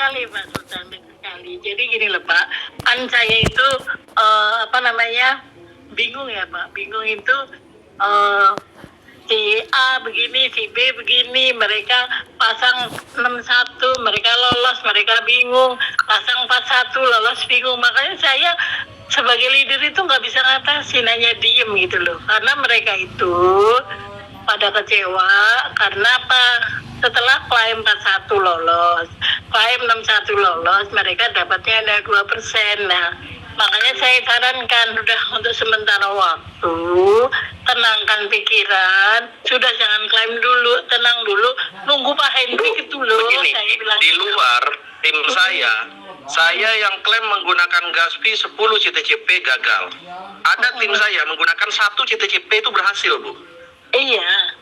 sekali Pak Sultan, benar sekali. Jadi gini loh Pak, kan saya itu bingung ya Pak, bingung itu eh, si A begini, si B begini, mereka pasang 61, mereka lolos, mereka bingung, pasang 41, lolos bingung. Makanya saya sebagai leader itu nggak bisa ngatasin, hanya diem gitu loh. Karena mereka itu pada kecewa, karena apa? Setelah klaim 41 lolos, klaim 61 lolos, mereka dapatnya ada 2%. Nah, makanya saya sarankan udah untuk sementara waktu, tenangkan pikiran, sudah jangan klaim dulu, tenang dulu, nunggu Pak Hendrik itu loh. Begini, Saya bilang di gitu. luar tim saya yang klaim menggunakan Gaspi 10 CTCP gagal. Ada tim saya menggunakan 1 CTCP itu berhasil, Bu. Iya,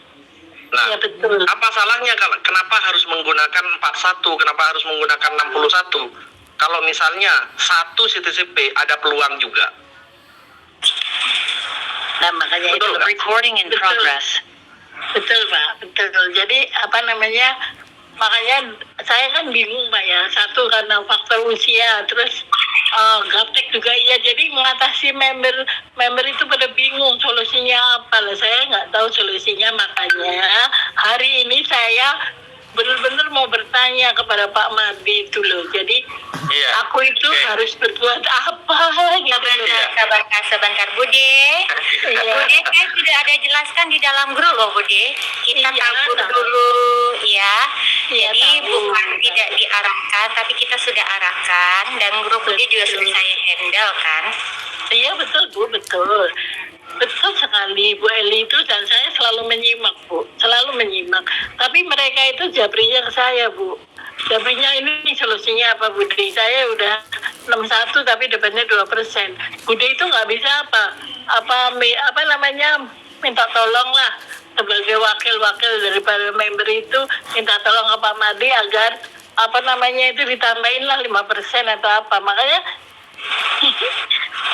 Nah, iya betul. apa salahnya kenapa harus menggunakan 41, kenapa harus menggunakan 61? Kalau misalnya 1 CTCP ada peluang juga. Nah makanya Betul, itu Kak? Recording in Betul. progress. Betul Pak, betul. Jadi makanya saya kan bingung Pak ya. Satu karena faktor usia, terus gaptek juga iya. Jadi mengatasi member itu pada bingung solusinya apa lah. Saya nggak tahu solusinya, makanya hari ini saya benar-benar mau bertanya kepada Pak Mardi itu loh. Jadi Iya. aku itu Oke. harus berbuat apa gitu loh. Sebentar, sebentar Bude. Iya. Bude, saya sudah ada jelaskan di dalam grup loh Bude. Kita Iya, tabur tahu. dulu ya. Iya, Jadi tahu. bukan tidak diarahkan, tapi kita sudah arahkan dan grup Bude juga Betul. sudah saya handle kan. Iya betul Bu, betul. Betul sekali Bu Eli itu, dan saya selalu menyimak Bu, selalu menyimak. Tapi mereka itu jabrinya ke saya Bu. Jabrinya ini solusinya apa Bude? Saya udah 61 tapi dapatnya 2%. Bude itu nggak bisa minta tolong lah sebagai wakil-wakil daripada member itu, minta tolong ke Pak Madi agar itu ditambahin lah 5% atau apa. Makanya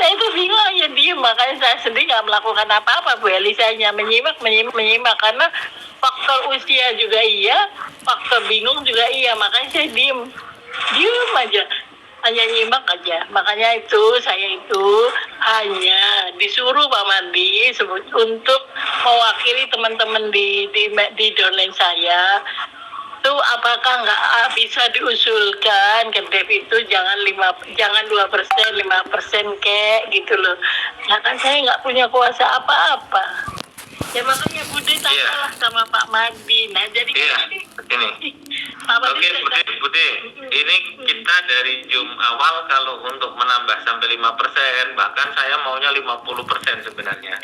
saya itu bingung ya diem, makanya saya sendiri nggak melakukan apa-apa Bu Eli. Saya hanya menyimak karena faktor usia juga iya, faktor bingung juga iya, makanya saya diem aja, hanya nyimak aja. Makanya itu saya itu hanya disuruh Pak Mandi untuk mewakili teman-teman di downline saya itu, apakah nggak bisa diusulkan ke Dev itu jangan 2%, 5% kek gitu loh. Nah kan saya nggak punya kuasa apa-apa. Ya makanya Bude tanyalah sama Pak Madi. Nah jadi Iya, ini. Pak Madi Oke, Bude. Ini kita dari Zoom awal kalau untuk menambah sampai 5%, bahkan saya maunya 50% sebenarnya.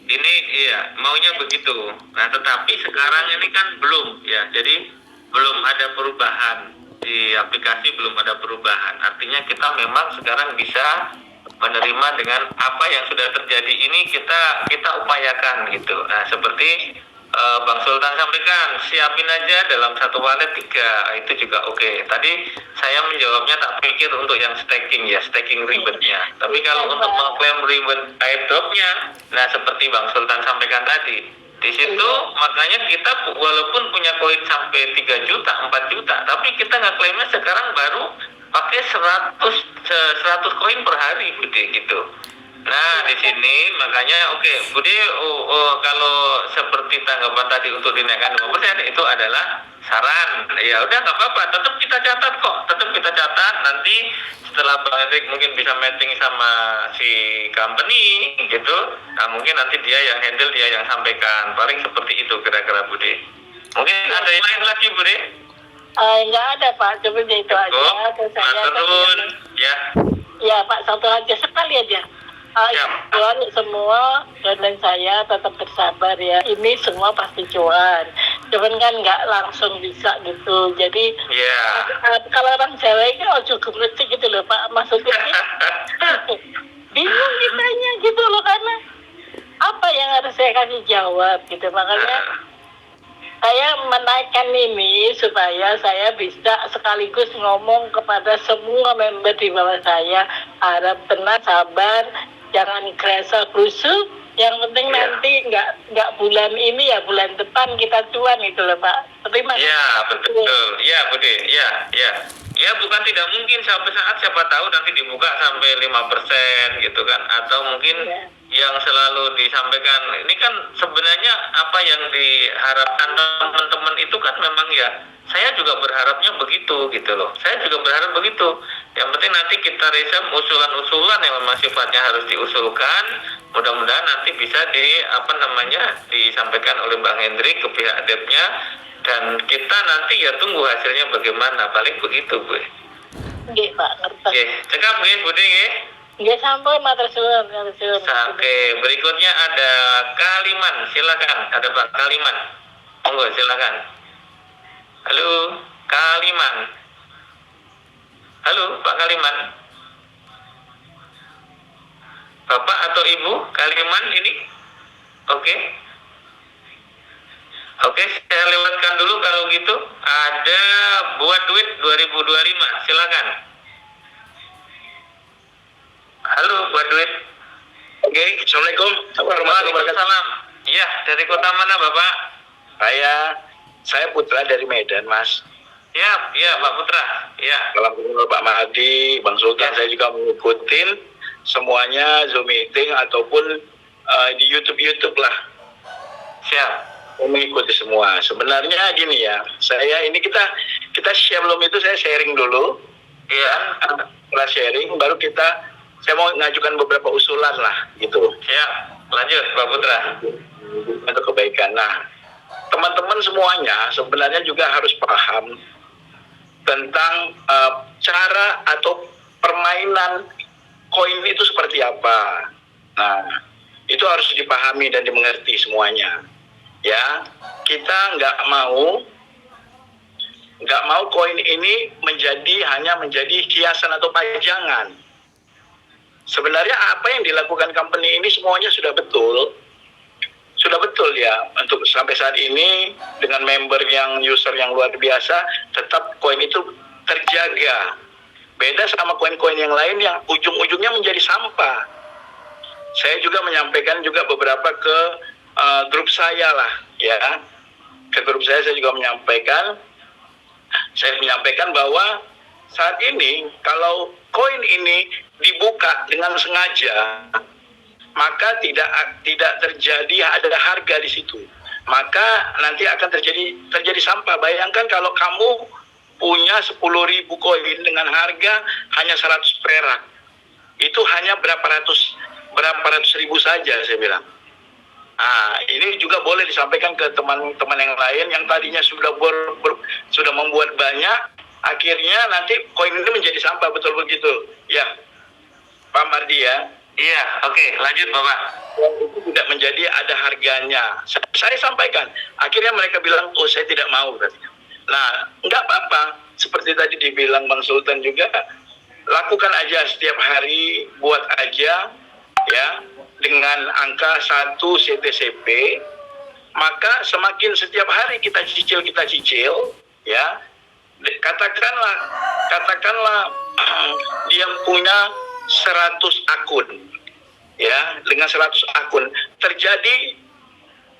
Ini iya, maunya begitu. Nah, tetapi sekarang ini kan belum ya. Jadi belum ada perubahan di aplikasi, belum ada perubahan. Artinya kita memang sekarang bisa menerima dengan apa yang sudah terjadi ini, kita upayakan gitu. Nah, seperti Bang Sultan sampaikan, siapin aja dalam satu wallet 3, itu juga oke. Tadi saya menjawabnya tak pikir untuk yang staking ribetnya. Tapi kalau untuk mengklaim ribet airdropnya, nah seperti Bang Sultan sampaikan tadi, di situ makanya kita walaupun punya koin sampai 3 juta, 4 juta, tapi kita ngeklaimnya sekarang baru pakai 100 koin per hari Bude gitu. Nah, di sini makanya Bude, kalau seperti tanggapan tadi untuk dinaikkan 5% itu adalah saran. Ya udah nggak apa-apa, tetap kita catat kok. Tetap kita catat, nanti setelah Bang Erik mungkin bisa meeting sama si company gitu. Nah, mungkin nanti dia yang handle, dia yang sampaikan. Paling seperti itu kira-kira Bude. Mungkin ada yang lain lagi Bude? nggak ada Pak, cuma itu aja. Terus saya Maturun ya. ya Pak, satu aja sekali aja. Cuan semua, dan saya tetap bersabar ya. Ini semua pasti cuan. Cuman kan nggak langsung bisa gitu. Jadi kalau orang Jawa itu cukup ngerti gitu loh Pak. Maksudnya bingung ditanya gitu loh, karena apa yang harus saya kasih jawab gitu. Makanya saya menaikkan ini supaya saya bisa sekaligus ngomong kepada semua member di bawah saya. Harap tenang, sabar, jangan kerasa krusuh. Yang penting nanti nggak bulan ini ya, bulan depan kita cuan itu loh Pak. Terima kasih. Ya betul. Ya Bude. Ya. Ya bukan tidak mungkin, sampai saat siapa tahu nanti dibuka sampai 5% gitu kan, atau mungkin Iya. yang selalu disampaikan ini kan sebenarnya apa yang diharapkan teman-teman itu kan memang ya saya juga berharapnya begitu gitu loh, saya juga berharap begitu. Yang penting nanti kita riset usulan-usulan yang memang sifatnya harus diusulkan, mudah-mudahan nanti bisa disampaikan oleh Bang Hendrik ke pihak DEP-nya, dan kita nanti ya tunggu hasilnya bagaimana, paling begitu gue. Nggih, Pak, ngertos. Oke, cekap gue Budi nggih. Nggih, sampun, matur suwun, matur suwun. Oke, berikutnya ada Kaliman, silakan. Ada Pak Kaliman. Monggo silakan. Halo, Kaliman. Halo, Pak Kaliman. Bapak atau Ibu Kaliman ini? Oke. Oke, saya lewatkan dulu kalau gitu. Ada Buat Duit 2025, silakan. Halo, Buat Duit. Oke, Assalamualaikum warahmatullahi wabarakatuh. Waalaikumsalam. Iya, dari kota mana Bapak? Saya Putra dari Medan, Mas. Iya Pak Putra. Iya. Salam kenal Pak Mahdi, Bang Sultan. Ya. Saya juga mengikutin semuanya Zoom meeting ataupun di YouTube lah. Siap. Saya mengikuti semua. Sebenarnya gini ya, kita sebelum itu saya sharing dulu. Iya. Setelah sharing, baru saya mau ngajukan beberapa usulan lah, gitu. Siap. Lanjut Pak Putra. Untuk kebaikan. Nah, teman-teman semuanya sebenarnya juga harus paham tentang cara atau permainan koin itu seperti apa. Nah, itu harus dipahami dan dimengerti semuanya. Ya, kita nggak mau koin ini hanya menjadi hiasan atau pajangan. Sebenarnya apa yang dilakukan company ini semuanya sudah betul ya, untuk sampai saat ini dengan user yang luar biasa, tetap koin itu terjaga. Beda sama koin-koin yang lain yang ujung-ujungnya menjadi sampah. Saya juga menyampaikan juga beberapa ke grup saya lah, ya. Ke grup saya juga menyampaikan bahwa saat ini kalau koin ini dibuka dengan sengaja, maka tidak terjadi ada harga di situ. Maka nanti akan terjadi sampah. Bayangkan kalau kamu punya 10.000 koin dengan harga hanya 100 perak. Itu hanya berapa ratus ribu saja, saya bilang. Ini juga boleh disampaikan ke teman-teman yang lain yang tadinya sudah membuat banyak, akhirnya nanti koin ini menjadi sampah, betul begitu. Ya, Pak Mardi ya. Iya, oke, lanjut Bapak. Itu tidak menjadi ada harganya. Saya sampaikan, akhirnya mereka bilang, oh saya tidak mau. Nah, nggak apa-apa. Seperti tadi dibilang Bang Sultan juga, lakukan aja setiap hari, buat aja, ya, dengan angka 1 CTCP, maka semakin setiap hari kita cicil, ya, katakanlah dia punya 100 akun, ya, dengan 100 akun terjadi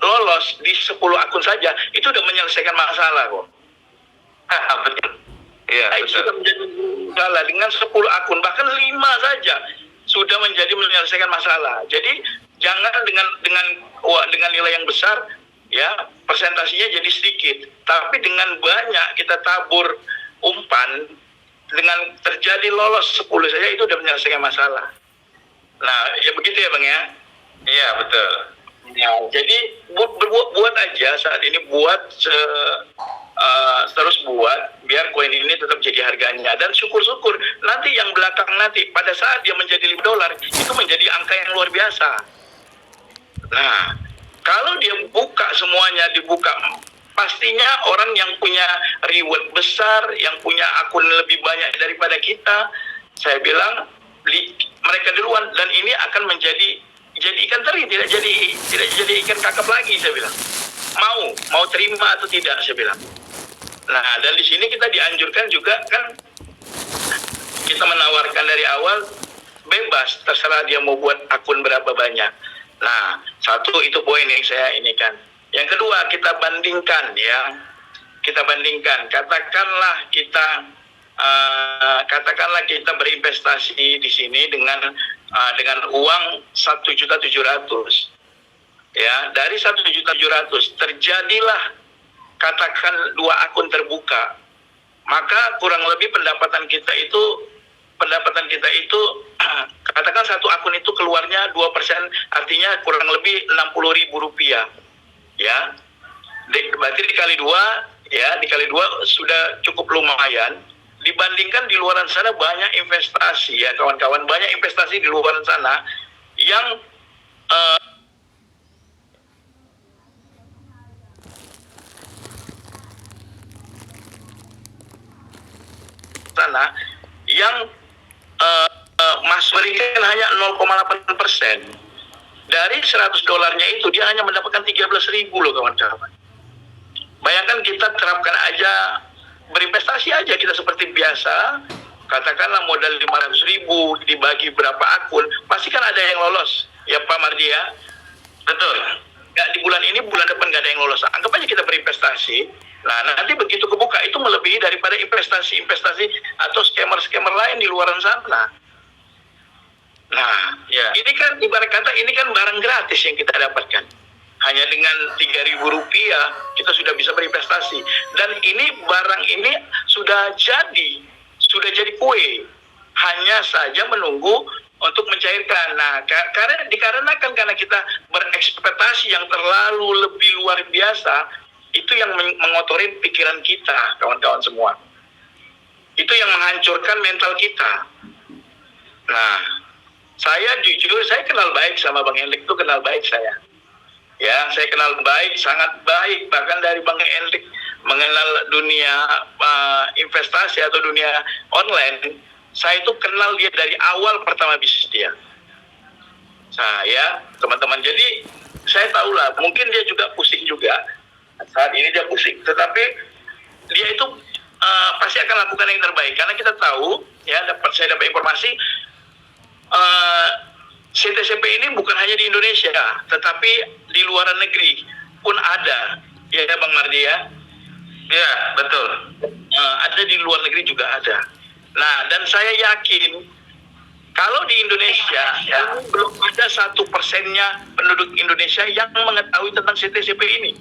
lolos di 10 akun saja, itu udah menyelesaikan masalah kok. Betul. Iya, Itu betul. sudah menjadi masalah dengan 10 akun, bahkan 5 saja sudah menjadi menyelesaikan masalah. Jadi jangan dengan nilai yang besar, ya, persentasinya jadi sedikit, tapi dengan banyak kita tabur umpan, dengan terjadi lolos 10 saja itu udah menyelesaikan masalah. Nah, ya begitu ya Bang ya. Iya, betul. Ya, jadi buat aja saat ini, terus buat biar koin ini tetap jadi harganya, dan syukur-syukur nanti yang belakang nanti pada saat dia menjadi $5 itu menjadi angka yang luar biasa. Nah, kalau dia dibuka, pastinya orang yang punya reward besar, yang punya akun lebih banyak daripada kita, saya bilang mereka duluan, dan ini akan jadi ikan teri, tidak jadi ikan kakap lagi, saya bilang. Mau terima atau tidak, saya bilang. Nah, dan di sini kita dianjurkan juga kan, kita menawarkan dari awal bebas, terserah dia mau buat akun berapa banyak. Nah, satu itu poin yang saya ini kan. Yang kedua, kita bandingkan. Katakanlah kita katakanlah kita berinvestasi di sini dengan uang 1.700.000, ya, dari 1.700.000 terjadilah katakan 2 akun terbuka, maka kurang lebih pendapatan kita itu katakan satu akun itu keluarnya 2%, artinya kurang lebih Rp60.000, ya. Berarti dikali 2, ya, dikali 2 sudah cukup lumayan. Dibandingkan di luar sana banyak investasi, ya kawan-kawan, banyak investasi di luar sana yang berikan hanya 0,8%. Dari $100 itu dia hanya mendapatkan 13.000 loh kawan-kawan. Bayangkan kita terapkan aja, berinvestasi aja kita seperti biasa, katakanlah modal 500.000 dibagi berapa akun, pasti kan ada yang lolos, ya Pak Mardi ya? Betul. Ya, di bulan ini, bulan depan nggak ada yang lolos. Anggap aja kita berinvestasi. Nah, nanti begitu kebuka itu melebihi daripada investasi-investasi atau skema-skema lain di luar sana. Nah, ya, ini kan ibarat kata ini kan barang gratis yang kita dapatkan. Hanya dengan Rp3.000 kita sudah bisa berinvestasi. Dan ini barang ini sudah jadi kue. Hanya saja menunggu untuk mencairkan. Nah, karena kita berekspektasi yang terlalu lebih luar biasa, itu yang mengotori pikiran kita, kawan-kawan semua. Itu yang menghancurkan mental kita. Nah, saya jujur, saya kenal baik sama Bang Henrik, itu kenal baik saya. Ya, saya kenal baik, sangat baik, bahkan dari Bang Henrik mengenal dunia investasi atau dunia online. Saya itu kenal dia dari awal pertama bisnis dia. Saya, teman-teman, jadi saya tahulah, mungkin dia juga pusing juga. Saat ini dia pusing, tetapi dia itu pasti akan lakukan yang terbaik. Karena kita tahu, ya, saya dapat informasi, CTCP ini bukan hanya di Indonesia, tetapi di luar negeri pun ada, ya Bang Mardi ya? Ya, betul. Ada di luar negeri juga ada. Nah, dan saya yakin kalau di Indonesia ya, belum ada 1%-nya penduduk Indonesia yang mengetahui tentang CTCP ini.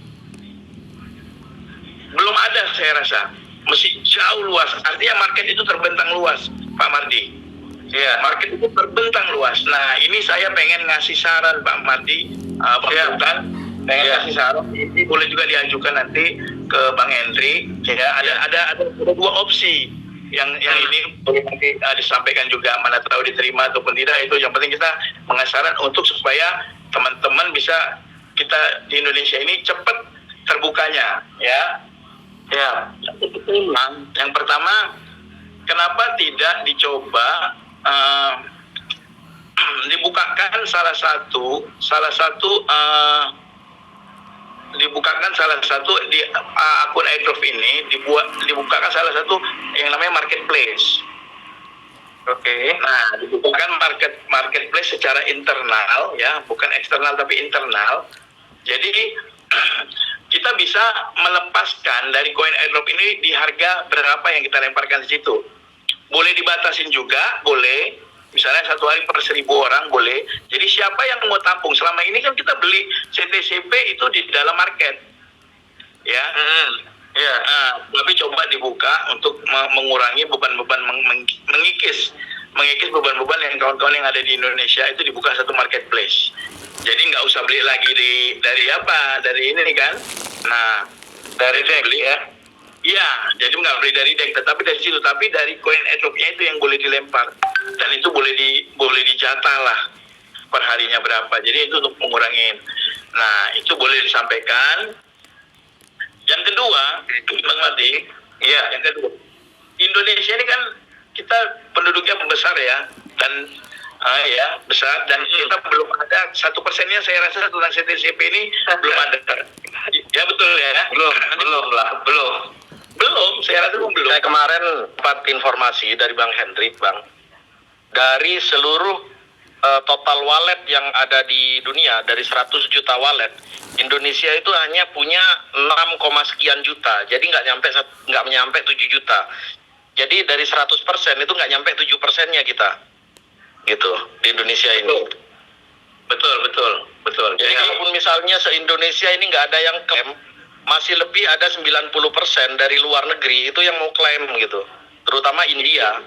Belum ada, saya rasa. Mesti jauh luas. Artinya market itu terbentang luas, Pak Mardi. Ya, market itu terbentang luas. Nah, ini saya pengen ngasih saran Pak Mardi, Bang Sultan, pengen ngasih saran. Ini boleh juga diajukan nanti ke Bang Henry. Ya, ada 2 opsi yang ini boleh nanti disampaikan juga, mana tahu diterima ataupun tidak. Itu yang penting kita mengasih saran untuk supaya teman-teman bisa, kita di Indonesia ini cepat terbukanya, ya. Ya. Yang pertama, kenapa tidak dicoba dibukakan salah satu di akun airdrop ini, dibukakan salah satu yang namanya marketplace. Oke. Nah, dibukakan marketplace secara internal, ya, bukan eksternal tapi internal. Jadi kita bisa melepaskan dari koin airdrop ini di harga berapa yang kita lemparkan di situ. Boleh dibatasin juga, boleh. Misalnya 1 hari per 1.000 orang, boleh. Jadi siapa yang mau tampung? Selama ini kan kita beli CTCP itu di dalam market. Ya. Ya. Tapi coba dibuka untuk mengurangi beban-beban, mengikis beban-beban yang kawan-kawan yang ada di Indonesia itu, dibuka satu marketplace. Jadi nggak usah beli lagi dari ini kan. Nah, dari beli ya. Iya, jadi nggak beli dari deck, tetapi dari situ, tapi dari koin airdropnya itu yang boleh dilempar, dan itu boleh dijatah lah per harinya berapa. Jadi itu untuk mengurangi. Nah, itu boleh disampaikan. Yang kedua, Bang Mati, ya, yang kedua, Indonesia ini kan kita penduduknya besar ya, dan ya besar, dan kita belum ada 1%-nya, saya rasa tentang CTCP ini belum ada. Ya betul ya. Belum, saya rasa belum. Saya kemarin dapat informasi dari Bang Hendrik, Bang. Dari seluruh total wallet yang ada di dunia, dari 100 juta wallet, Indonesia itu hanya punya 6, sekian juta. Jadi nggak nyampe 7 juta. Jadi dari 100% itu nggak nyampe 7%-nya kita. Gitu, di Indonesia ini. Betul. Jadi kalaupun misalnya se-Indonesia ini nggak ada yang klaim, masih lebih ada 90% dari luar negeri itu yang mau klaim gitu. Terutama India.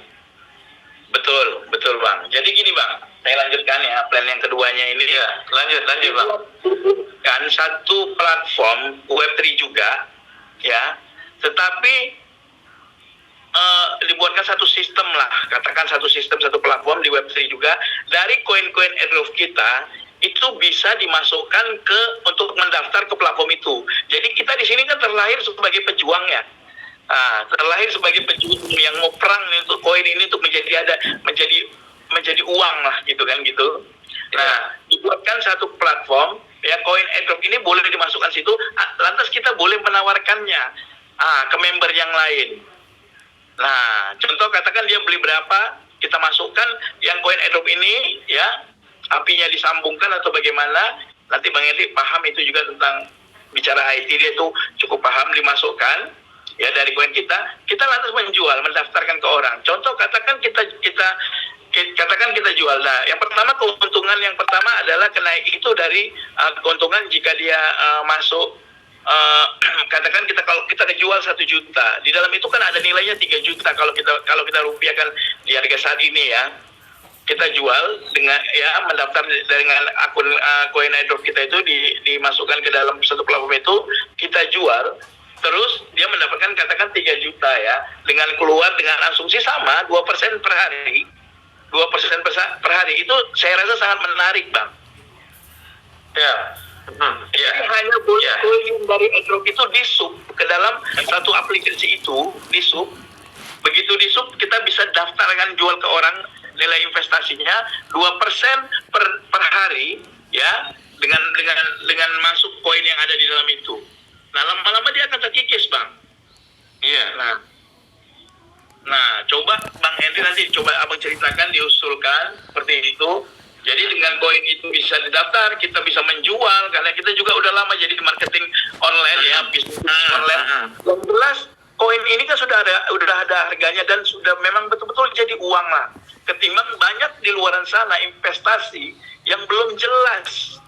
Betul Bang. Jadi gini Bang, saya lanjutkan ya plan yang keduanya ini. Iya, lanjut Bang. Kan satu platform Web3 juga, ya. Tetapi dibuatkan satu sistem lah, katakan satu sistem, satu platform di Web3 juga. Dari koin-koin airdrop kita itu bisa dimasukkan untuk mendaftar ke platform itu. Jadi kita di sini kan terlahir sebagai pejuang ya. Terlahir sebagai pejuang yang mau perang untuk koin ini untuk menjadi uang lah gitu kan gitu. Nah, dibuatkan satu platform ya, koin airdrop ini boleh dimasukkan situ, lantas kita boleh menawarkannya ke member yang lain. Nah, contoh katakan dia beli berapa, kita masukkan yang koin airdrop ini ya, apinya disambungkan atau bagaimana. Nanti Bang Henry paham itu juga tentang bicara IT, dia itu cukup paham, dimasukkan ya dari koin kita lantas menjual, mendaftarkan ke orang. Contoh katakan kita jual. Nah, yang pertama keuntungan yang pertama adalah kenaik itu dari keuntungan jika dia masuk. Katakan kalau kita jual 1 juta, di dalam itu kan ada nilainya 3 juta kalau kita rupiahkan di harga saat ini ya. Kita jual dengan ya mendaftar dengan akun koin airdrop kita itu dimasukkan ke dalam satu platform itu, kita jual, terus dia mendapatkan katakan 3 juta ya, dengan keluar dengan asumsi sama 2% per hari. 2% per hari itu saya rasa sangat menarik Bang. Ya. Jadi hanya boleh koin dari airdrop itu disub ke dalam satu aplikasi itu, disub. Begitu disub kita bisa daftarkan jual ke orang, nilai investasinya 2% per hari ya, dengan masuk koin yang ada di dalam itu. Nah, lama-lama dia akan terkikis Bang. Iya. Nah, coba Bang Henry nanti abang ceritakan, diusulkan seperti itu. Jadi dengan koin itu bisa didaftar, kita bisa menjual, karena kita juga udah lama jadi marketing online ya, bisnis online. Yang jelas koin ini kan sudah ada harganya dan sudah memang betul-betul jadi uang lah. Ketimbang banyak di luaran sana investasi yang belum jelas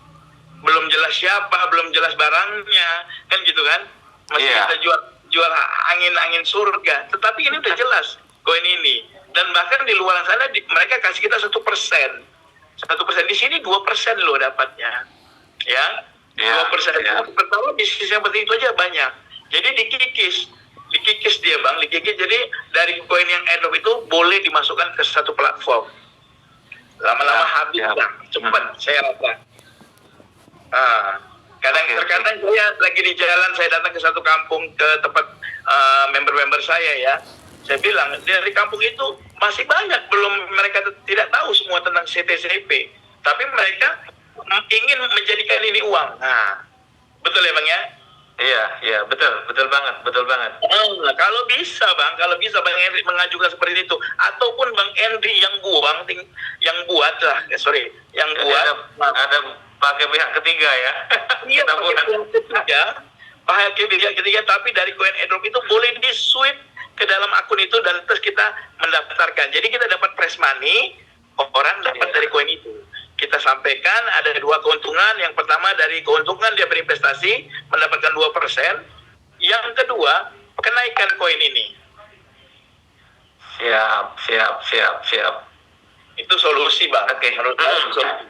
siapa, belum jelas barangnya, kan gitu kan? Masih kita jual angin surga. Tetapi ini udah jelas koin ini, dan bahkan di luaran sana mereka kasih kita 1%. 1% di sini 2% loh dapatnya, ya. 2%. Pertama bisnis yang seperti itu aja banyak. Jadi dikikis dia Bang, Jadi dari koin yang airdrop itu boleh dimasukkan ke satu platform. Lama-lama habis Bang, cepat saya rasa. Kadang-kadang saya lagi di jalan, saya datang ke satu kampung, ke tempat member-member saya ya. Saya bilang dari kampung itu masih banyak mereka tidak tahu semua tentang CTCP, tapi mereka ingin menjadikan ini uang. Nah, betul ya Bang ya? Iya, betul banget. Kalau bisa Bang Henry mengajukan seperti itu, ataupun Bang Henry yang buat ada pakai pihak ketiga ya. Iya, pakai pihak ketiga, tapi dari koin airdrop itu boleh di-sweep ke dalam akun itu dan terus kita mendaftarkan. Jadi kita dapat press money, orang dapat dari koin itu. Kita sampaikan ada 2 keuntungan. Yang pertama dari keuntungan dia berinvestasi mendapatkan 2%. Yang kedua, kenaikan koin ini. Siap. Itu solusi Bang. Oke. Menurut saya solusi.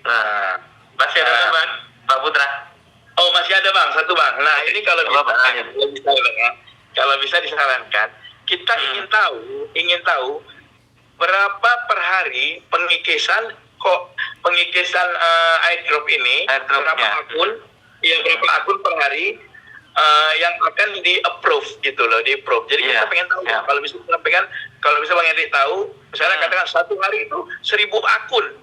Nah, masih ada Bang, Pak Putra. Oh, masih ada Bang, satu Bang. Nah, ini kalau bisa disarankan, kita ingin tahu berapa per hari pengikisan airdrop ini, berapa akun per hari yang akan di-approve gitu loh, di-approve. Jadi kita pengen tahu, kalau bisa Bang Henry tahu, misalnya katakan satu hari itu 1000 akun.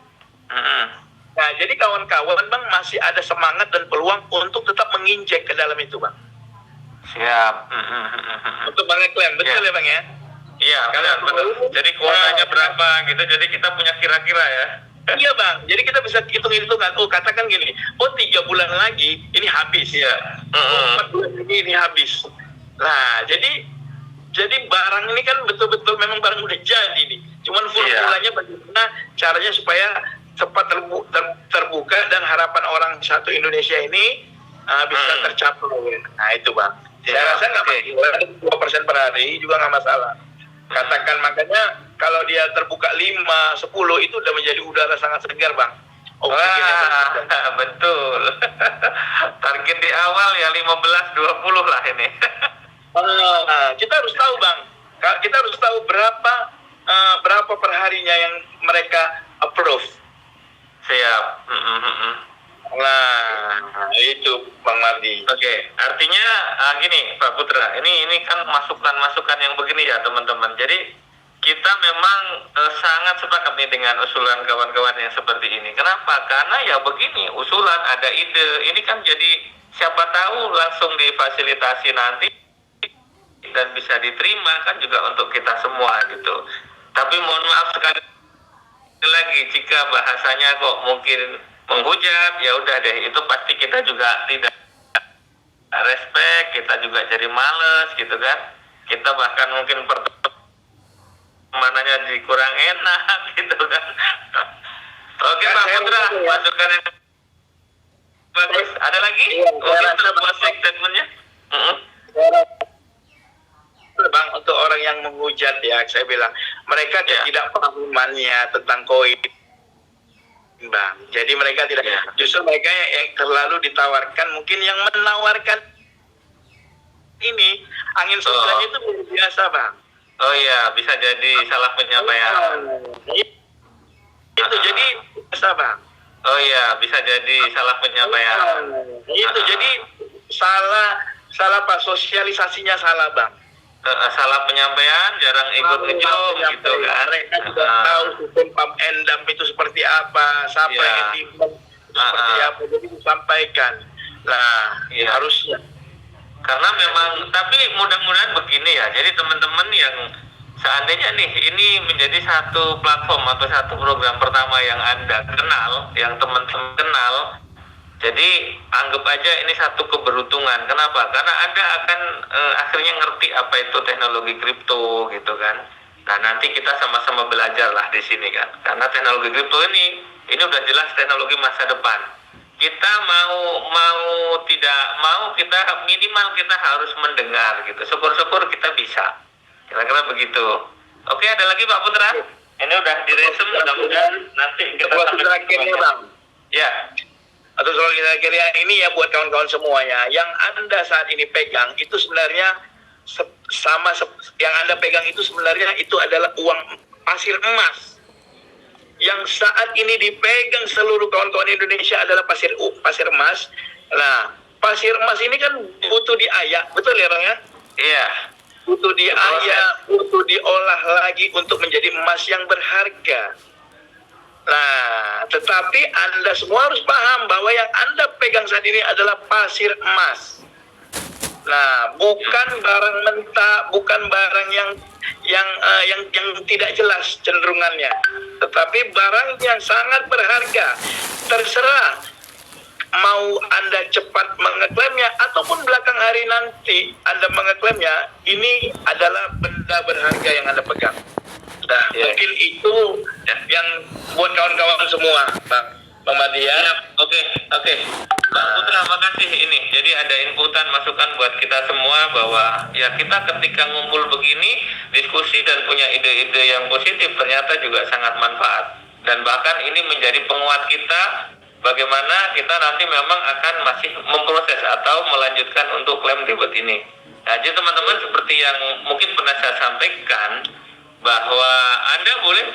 Nah, jadi kawan-kawan Bang masih ada semangat dan peluang untuk tetap menginjek ke dalam itu Bang. Siap. Untuk Bang Eklen, betul ya Bang ya? Iya, betul. Jadi kuotanya berapa gitu, jadi kita punya kira-kira ya. Iya Bang, jadi kita bisa hitung-hitungan. Oh, katakan gini, 3 bulan lagi ini habis. Iya. 4 bulan lagi ini habis. Nah, jadi barang ini kan barang udah jadi nih. Cuman formulanya bagaimana caranya supaya cepat terbuka dan harapan orang satu Indonesia ini bisa tercapai. Nah itu Bang. Saya rasa nggak masalah, 2% per hari juga nggak masalah. Katakan makanya kalau dia terbuka 5, 10 itu udah menjadi udara sangat segar Bang. Betul. Target di awal ya 15-20 lah ini. Kita harus tahu Bang. Kita harus tahu berapa perharinya yang mereka approve. Siap. Nah, itu Bang Mardi. Oke, artinya gini Pak Putra, ini kan masukan-masukan yang begini ya teman-teman. Jadi kita memang sangat sepakat nih dengan usulan kawan-kawan yang seperti ini. Kenapa? Karena ya begini, usulan ada ide, ini kan jadi siapa tahu langsung difasilitasi nanti dan bisa diterima kan juga untuk kita semua gitu. Tapi mohon maaf sekali lagi jika bahasanya kok mungkin menghujat, ya udah deh, itu pasti kita juga tidak respect, kita juga jadi males gitu kan. Kita bahkan mungkin pertemanannya jadi kurang enak gitu kan. Oke Pak Putra, masukan yang bagus. Ada lagi? Mungkin sebuah statementnya? Bang, untuk orang yang menghujat ya, saya bilang mereka tidak pemahamannya tentang koin Bang. Jadi mereka tidak, justru mereka yang terlalu ditawarkan, mungkin yang menawarkan ini angin segarnya itu biasa Bang. Oh iya, bisa jadi salah penyampaian. Itu jadi biasa Bang. Oh iya, bisa jadi salah penyampaian. Itu jadi salah Pak, sosialisasinya salah Bang. Salah penyampaian, jarang ikut ngejong gitu kan. Mereka juga tahu sistem pump and dump itu seperti apa, siapa yang seperti apa, jadi disampaikan. Nah, harusnya. Karena memang, tapi mudah-mudahan begini ya. Jadi teman-teman yang seandainya nih ini menjadi satu platform atau satu program pertama yang Anda kenal, yang teman-teman kenal. Jadi anggap aja ini satu keberuntungan. Kenapa? Karena Anda akan akhirnya ngerti apa itu teknologi kripto gitu kan. Nah nanti kita sama-sama belajar lah di sini kan. Karena teknologi kripto ini udah jelas teknologi masa depan. Kita mau tidak mau, kita minimal kita harus mendengar gitu. Syukur-syukur kita bisa. Kira-kira begitu. Oke, ada lagi Pak Putra? Ini udah diresum, mudah-mudahan nanti kita sampai terakhirnya Bang. Ya. Atau soal kira-kira ini ya buat kawan-kawan semuanya, yang Anda saat ini pegang itu sebenarnya yang Anda pegang itu sebenarnya itu adalah uang pasir emas. Yang saat ini dipegang seluruh kawan-kawan Indonesia adalah pasir emas. Nah, pasir emas ini kan butuh diayak, betul ya Bang ya? Iya. Butuh diayak, butuh diolah lagi untuk menjadi emas yang berharga. Nah, tetapi Anda semua harus paham bahwa yang Anda pegang saat ini adalah pasir emas. Nah, bukan barang mentah, bukan barang yang tidak jelas cenderungannya, tetapi barang yang sangat berharga. Terserah mau Anda cepat mengeklaimnya ataupun belakang hari nanti Anda mengeklaimnya, ini adalah benda berharga yang Anda pegang. Nah, mungkin itu yang buat kawan-kawan semua, Bang Mardi ya. Oke. Bang Putra, makasih ini. Jadi ada inputan, masukan buat kita semua bahwa ya kita ketika ngumpul begini, diskusi dan punya ide-ide yang positif ternyata juga sangat manfaat. Dan bahkan ini menjadi penguat kita bagaimana kita nanti memang akan masih memproses atau melanjutkan untuk klaim debit ini. Nah, jadi teman-teman seperti yang mungkin pernah saya sampaikan, bahwa Anda boleh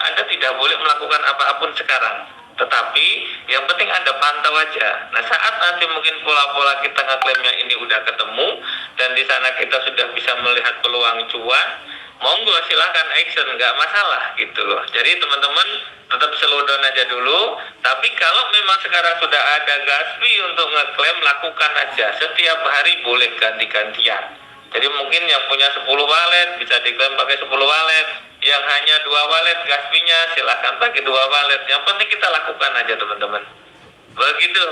Anda tidak boleh melakukan apa-apun sekarang, tetapi yang penting Anda pantau aja. Nah, saat nanti mungkin pola-pola kita ngeklaimnya ini udah ketemu dan di sana kita sudah bisa melihat peluang cuan, monggo silahkan action, nggak masalah gitu loh. Jadi teman-teman tetap slow down aja dulu, tapi kalau memang sekarang sudah ada gas fee untuk ngeklaim, lakukan aja. Setiap hari boleh ganti-gantian. Jadi mungkin yang punya 10 wallet bisa diklaim pakai 10 wallet, yang hanya 2 wallet gas fee-nya silahkan pakai 2 wallet. Yang penting kita lakukan aja teman-teman. Begitu.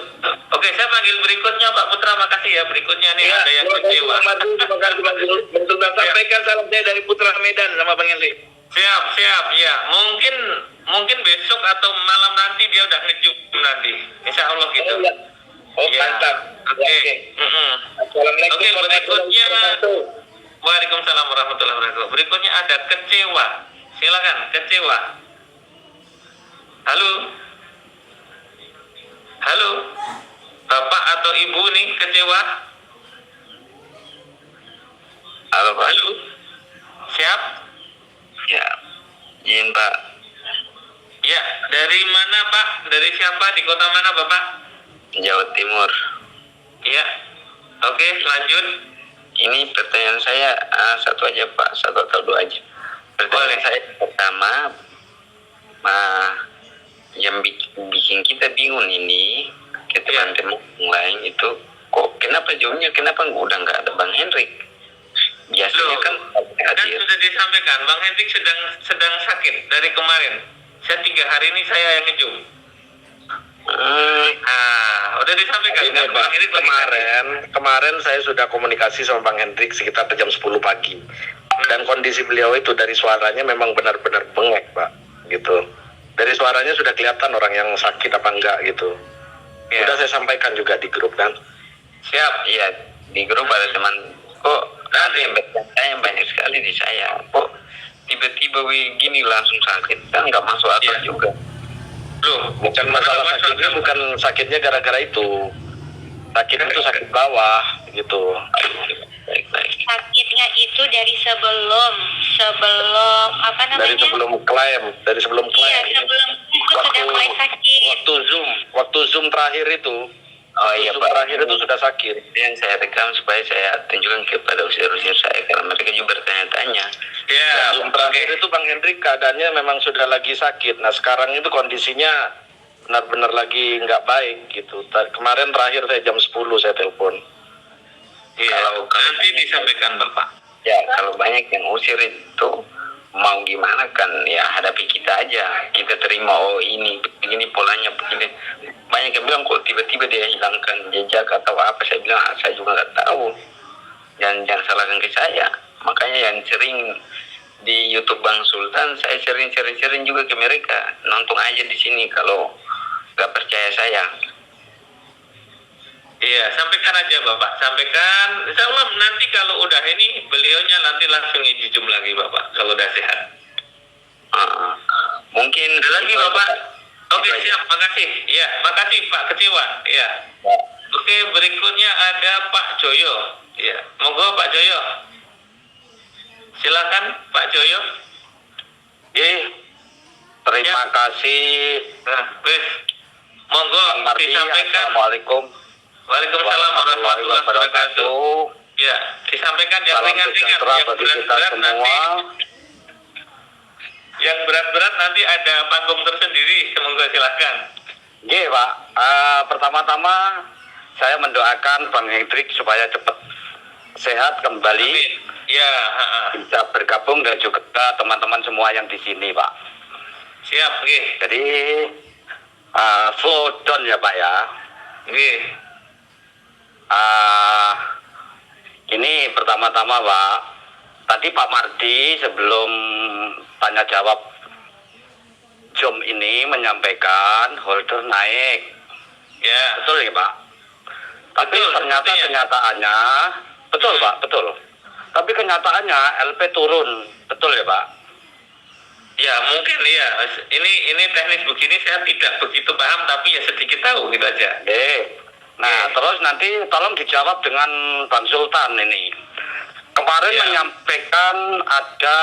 Oke, saya panggil berikutnya Pak Putra. Makasih ya. Berikutnya nih ada yang kecewa. Terima kasih Bang Sultan. Sampaikan salam saya dari Putra Medan sama Bang Henry. Siap, siap. Ya, mungkin besok atau malam nanti dia udah ngejum nanti. Insya Allah gitu. Oh, Ya. mantap. Oke. Assalamualaikum Oke, berikutnya. wabarakatuh. Waalaikumsalam warahmatullahi wabarakatuh. Berikutnya ada kecewa. Silakan, kecewa. Halo. Halo. Bapak atau Ibu nih kecewa? Halo Pak. Halo. Siap? Ya, izin Pak. Ya, dari mana Pak? Dari siapa? Di kota mana Bapak? Jawa Timur. Ya. Oke, lanjut. Ini pertanyaan saya satu aja Pak, satu atau dua aja. Pertanyaan Boleh. saya pertama, yang bikin kita bingung ini ke teman-teman yang lain itu, kok kenapa jawabnya kenapa udah nggak ada Bang Hendrik? Biasanya Loh, kan kan hadir. sudah disampaikan, Bang Hendrik sedang sakit dari kemarin. Saya 3 hari ini saya yang ngejum. Udah disampaikan Ini kan Pak, Bang Hendrik lagi sakit. kemarin saya sudah komunikasi sama Bang Hendrik sekitar jam 10 pagi. Dan kondisi beliau itu dari suaranya memang benar-benar bengek, Pak. Gitu. Dari suaranya sudah kelihatan orang yang sakit apa enggak gitu. Ya. Sudah saya sampaikan juga di grup kan. Siap, iya di grup ada teman. Kok ada yang bertanya banyak sekali di saya. Kok tiba-tiba gini langsung sakit? Kan nggak masuk akal Iya. juga. Loh, Bukan masalah sakitnya, bukan sakitnya gara-gara itu. Sakit itu sakit bawah gitu. Baik-baik. Sakitnya itu dari sebelum apa namanya? Dari sebelum klaim. Iya, sebelum itu sudah mulai sakit. Waktu Zoom terakhir itu. Oh iya Zoom Pak. terakhir itu sudah sakit. Yang saya rekam supaya saya tunjukkan kepada usia-usia saya karena mereka juga bertanya-tanya. ya, Zoom terakhir itu Bang Hendrik keadaannya memang sudah lagi sakit. Nah sekarang itu kondisinya benar-benar lagi nggak baik gitu. Kemarin terakhir saya jam 10 saya telepon. Iya, Kalau- nanti disampaikan Bapak. Ya kalau banyak yang usir itu mau gimana kan ya hadapi kita aja. Kita terima oh ini begini polanya begini. Banyak yang bilang kok tiba-tiba dia hilangkan jejak atau apa. Saya bilang saya juga nggak tahu. Jangan salahkan ke saya. Makanya yang sering di YouTube Bang Sultan saya sering juga ke mereka nonton aja di sini kalau nggak percaya saya. Iya, sampaikan aja Bapak. Sampaikan. Insya Allah nanti kalau udah ini beliaunya nanti langsung ijum lagi Bapak kalau udah sehat. Mungkin Ada lagi Bapak? Oke, siap. Makasih. Ya, makasih Pak Kecewa. Ya. Oke, berikutnya ada Pak Joyo. Ya, monggo Pak Joyo. Silakan Pak Joyo. Terima kasih Nah, wes. Monggo Bang Marti. disampaikan. Assalamualaikum Waalaikumsalam warahmatullahi wabarakatuh. Ya, disampaikan yang Salam ringan-ringan, sejahtera yang bagi kita berat-berat nanti. semua. Yang berat-berat nanti ada panggung tersendiri. Semoga silakan. Oke Pak, pertama-tama saya mendoakan Bang Hendrik supaya cepat sehat kembali, Amin. Ya, bisa bergabung dan juga teman-teman semua yang di sini Pak. siap, nggih. Jadi slow down ya Pak ya. Nggih. Ini pertama-tama Pak, tadi Pak Mardi sebelum tanya jawab Zoom ini menyampaikan holder naik. Ya. Betul ya Pak? Tapi Betul, ternyata sepertinya. kenyataannya betul Pak, betul. Tapi kenyataannya LP turun, betul ya Pak? Ya, mungkin ya. Ini teknis begini saya tidak begitu paham tapi ya sedikit tahu gitu aja. Nah, terus nanti tolong dijawab dengan Bang Sultan ini. Kemarin Ya. menyampaikan ada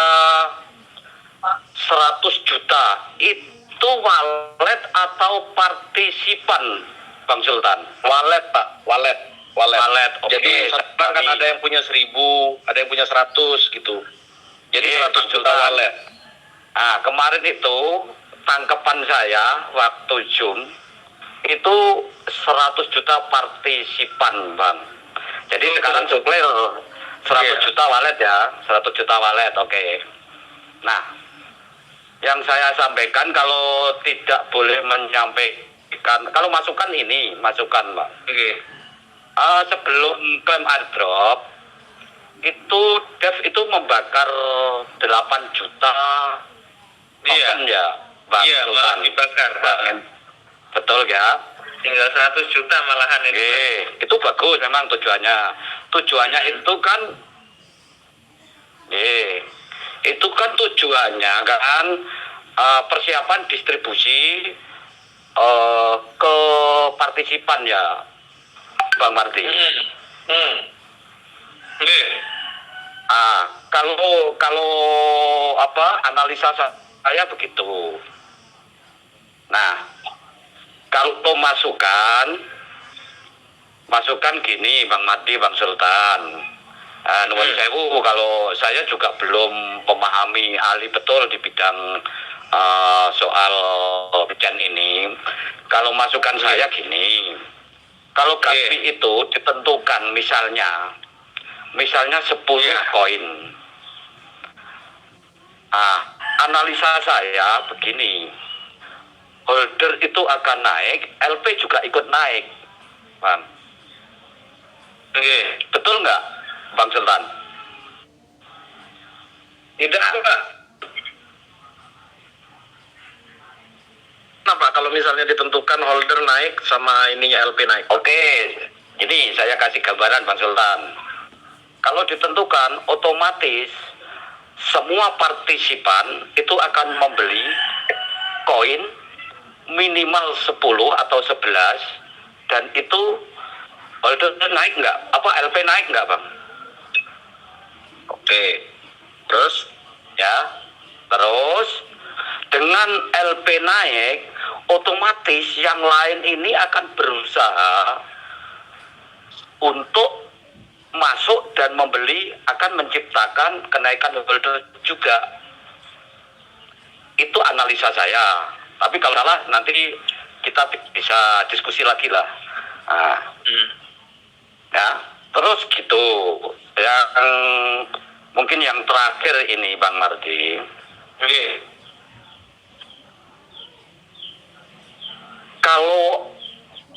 100 juta. Itu walet atau partisipan Bang Sultan? Walet Pak, walet. Oke. Jadi sekarang kan ada yang punya 1.000, ada yang punya 100 gitu. Jadi 100 juta walet. Nah, kemarin itu tangkapan saya waktu Zoom itu 100 juta partisipan Bang. Jadi sekarang clear 100 Iya. juta walet ya, 100 juta walet, oke. Nah, yang saya sampaikan kalau tidak boleh kalau masukan ini, masukan Pak. Oke. Sebelum klaim airdrop, itu Dev itu membakar 8 juta Iya. token ya, Bang Iya, Sultan. malah dibakar. Betul ya? Tinggal 100 juta malahan ini. Oke, itu bagus memang tujuannya. Tujuannya itu kan, itu kan tujuannya kan persiapan distribusi ke partisipan ya, Bang Marti. Oke. Kalau analisa saya begitu. Nah, kalau masukan gini Bang Marti, Bang Sultan. Nuwun sewu, kalau saya juga belum memahami ahli betul di bidang soal bidang ini. Kalau masukan saya gini, kalau gapi itu ditentukan misalnya 10 koin. Analisa saya begini, holder itu akan naik, LP juga ikut naik, Bang. Betul nggak, Bang Sultan? Tidak, Pak. Kenapa kalau misalnya ditentukan holder naik sama ininya LP naik? Oke, ini saya kasih gambaran Bang Sultan. Kalau ditentukan, otomatis semua partisipan itu akan membeli koin minimal 10 atau 11, dan itu holder naik nggak? LP naik nggak, Bang? Oke. Terus? Ya, terus dengan LP naik, otomatis yang lain ini akan berusaha untuk masuk dan membeli, akan menciptakan kenaikan holder juga. Itu analisa saya. Tapi kalau salah nanti kita bisa diskusi lagi lah. Ya, terus gitu. Yang mungkin yang terakhir ini Bang Mardi. Oke. Kalau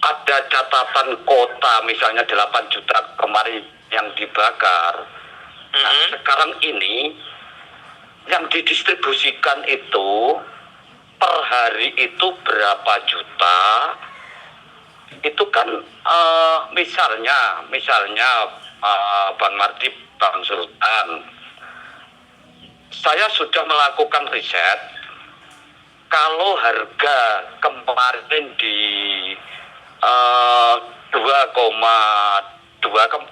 ada catatan kota misalnya 8 juta kemarin yang dibakar. Nah, sekarang ini yang didistribusikan itu per hari itu berapa juta? Itu kan misalnya Bang Mardi, Bang Sultan, saya sudah melakukan riset. Kalau harga kemarin di 2,2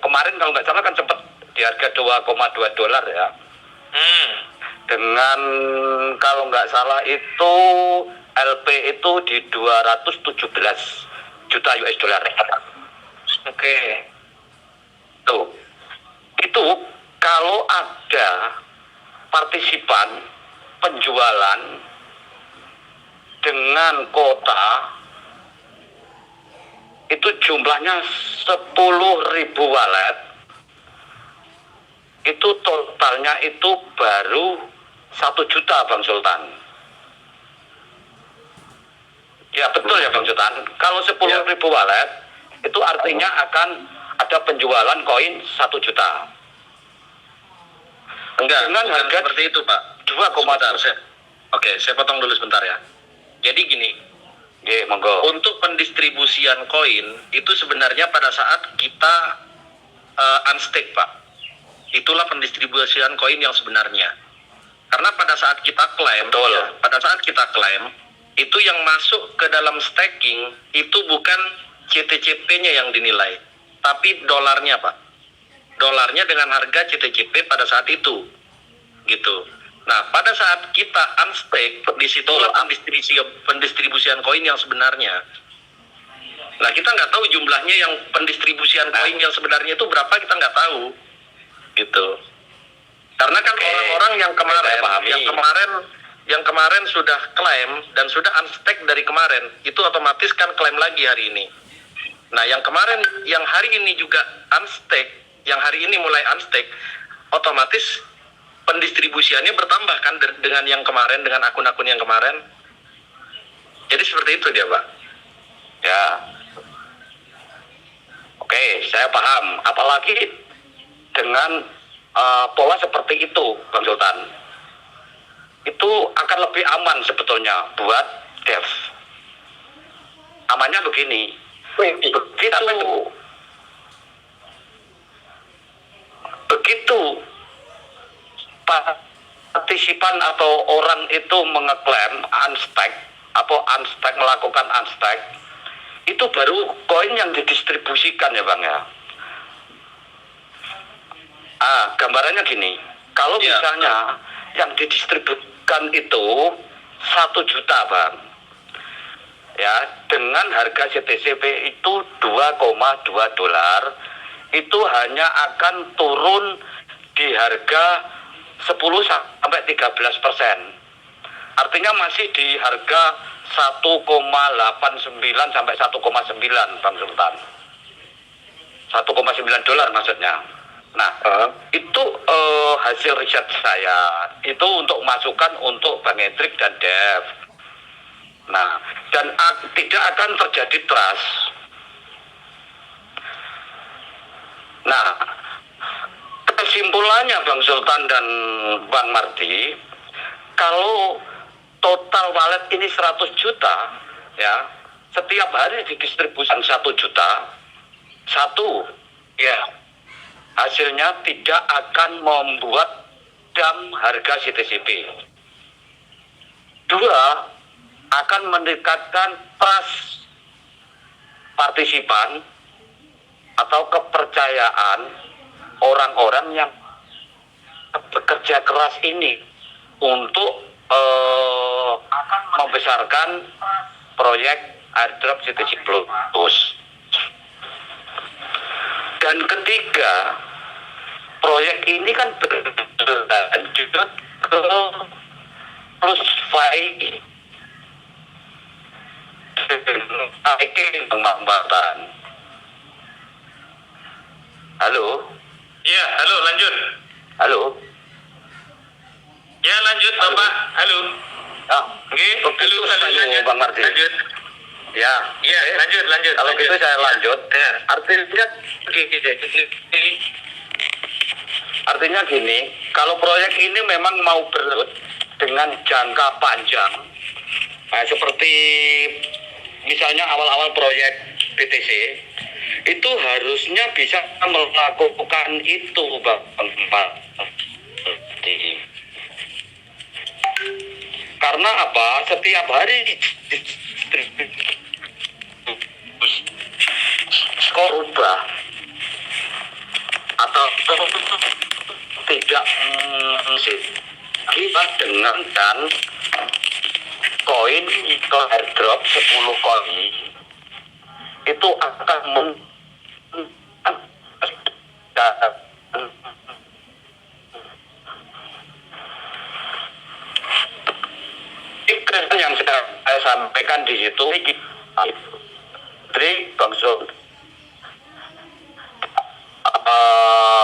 kemarin kalau nggak salah kan sempat di harga 2,2 dolar ya. Dengan kalau nggak salah itu LP itu di 217 juta US dollar. Oke. Tuh. Itu kalau ada partisipan penjualan dengan kota itu jumlahnya 10.000 walet, itu totalnya itu baru 1 juta Bang Sultan. Ya betul ya Bang Sultan. Kalau 10.000 walet itu artinya akan ada penjualan koin 1 juta. Enggak, Dengan bukan harga seperti itu, Pak. 2,2. Oke, saya potong dulu sebentar ya. Jadi gini, Monggo. untuk pendistribusian koin itu sebenarnya pada saat kita unstake, Pak. Itulah pendistribusian koin yang sebenarnya. Karena pada saat kita klaim, itu yang masuk ke dalam staking itu bukan CTCP-nya yang dinilai, tapi dolarnya, Pak. Dolarnya dengan harga CTCP pada saat itu, gitu. Nah, pada saat kita unstake, disitulah pendistribusian koin yang sebenarnya. Nah, kita nggak tahu jumlahnya yang pendistribusian koin yang sebenarnya itu berapa, kita nggak tahu, gitu. Karena kan orang-orang yang kemarin sudah klaim dan sudah unstake dari kemarin, itu otomatis kan klaim lagi hari ini. Nah, yang kemarin, yang hari ini juga unstake, yang hari ini mulai unstake, otomatis pendistribusiannya bertambah kan dengan yang kemarin, dengan akun-akun yang kemarin. Jadi seperti itu dia, Pak. Ya. Oke, saya paham. Apalagi dengan pola seperti itu, Bang Sultan. Itu akan lebih aman sebetulnya buat dev. Amannya begini. Begitu partisipan atau orang itu mengeklaim unstack atau unstack melakukan unstack, itu baru koin yang didistribusikan ya Bang ya. Gambarannya gini, kalau misalnya yang didistribusikan itu 1 juta Bang, ya dengan harga CTCP itu 2,2 dolar, itu hanya akan turun di harga 10 sampai 13%. Artinya masih di harga 1,89 sampai 1,9 Bang Sultan. 1,9 dolar maksudnya. Nah, itu hasil riset saya. Itu untuk masukan untuk Bang Hendrik dan Dev. Nah, dan tidak akan terjadi trust. Nah, kesimpulannya Bang Sultan dan Bang Mardi, kalau total wallet ini 100 juta, ya, setiap hari didistribusikan 1 juta, hasilnya tidak akan membuat dam harga CTCP. 2, akan meningkatkan trust partisipan atau kepercayaan orang-orang yang bekerja keras ini untuk membesarkan proyek airdrop CTC Plus. Dan ketiga, proyek ini kan berlanjut ke Plus Fi naikin penghambatan. Halo? Iya, halo, lanjut. Halo? Ya, lanjut, Bapak. Halo. Oke, halo, lanjut. Bang Martin. Lanjut. Ya. Iya, lanjut. Kalau gitu saya lanjut. Ya. Artinya gini, kalau proyek ini memang mau berlanjut dengan jangka panjang, nah, seperti misalnya awal-awal proyek BTC, itu harusnya bisa melakukan itu, Bang. Karena apa? Setiap hari skor ubah atau tidak kita dengan dan koin itu airdrop 10 koin itu akan yang saya sampaikan di situ dari Bang Sul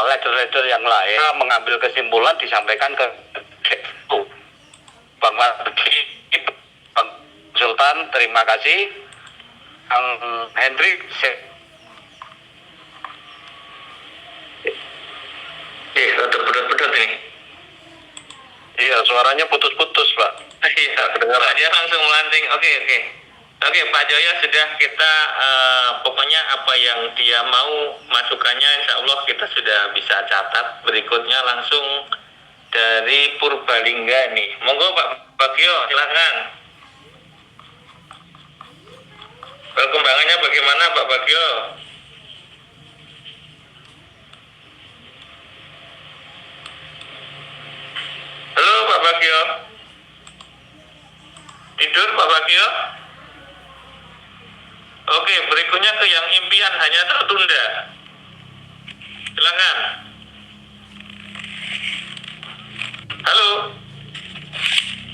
leader-leader yang lain mengambil kesimpulan disampaikan ke Bang Mardi, Bang Sultan, terima kasih. Bang Hendrik, Pedot-pedot ini. iya suaranya putus-putus Pak. Iya, dia langsung melanting. Oke, Pak Jaya sudah kita pokoknya apa yang dia mau masukannya insya Allah kita sudah bisa catat. Berikutnya langsung dari Purbalingga nih. Monggo Pak Bagio, silakan. Perkembangannya bagaimana Pak Bagio? Halo Pak Bagio. Tidur Pak Bagio? Oke, berikutnya ke yang impian hanya tertunda. Silakan. Halo.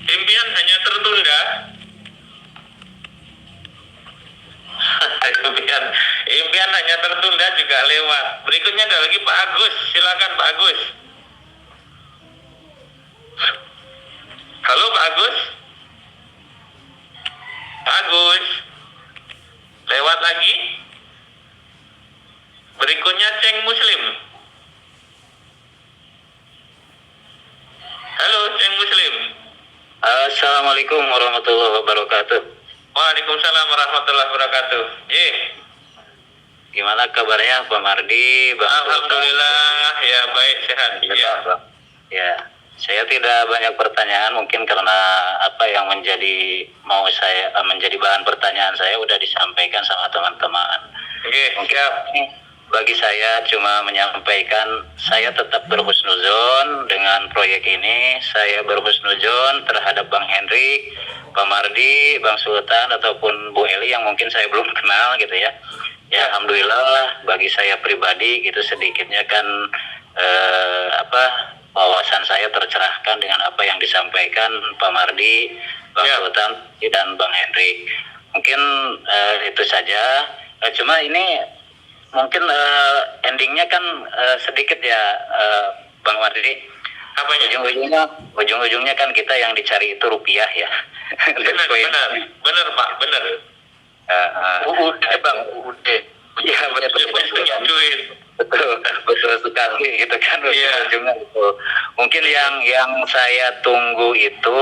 Impian hanya tertunda. impian hanya tertunda juga lewat. Berikutnya ada lagi Pak Agus. Silakan Pak Agus. Halo Pak Agus. Pak Agus. Lewat lagi. Berikutnya Ceng Muslim. Halo Ceng Muslim. Assalamualaikum warahmatullahi wabarakatuh. Waalaikumsalam warahmatullahi wabarakatuh. Gimana kabarnya Pak Mardi? Bang Alhamdulillah ya baik sehat. Ya. Ya, saya tidak banyak pertanyaan mungkin karena apa yang menjadi menjadi bahan pertanyaan saya udah disampaikan sama teman-teman. Mungkin bagi saya cuma menyampaikan saya tetap berhusnuzon dengan proyek ini. Saya berhusnuzon terhadap Bang Hendrik, Pak Mardi, Bang Sultan ataupun Bu Eli yang mungkin saya belum kenal gitu ya. Ya alhamdulillah bagi saya pribadi gitu sedikitnya kan wawasan saya tercerahkan dengan apa yang disampaikan Pak Mardi, Bang Sultan dan Bang Hendrik. Mungkin itu saja. Cuma ini mungkin endingnya kan sedikit ya Bang Mardi. Ujung-ujungnya kan kita yang dicari itu rupiah ya. Benar Pak, benar. Bang, ya betul sekali gitu kan. Ujungnya itu. Mungkin yang saya tunggu itu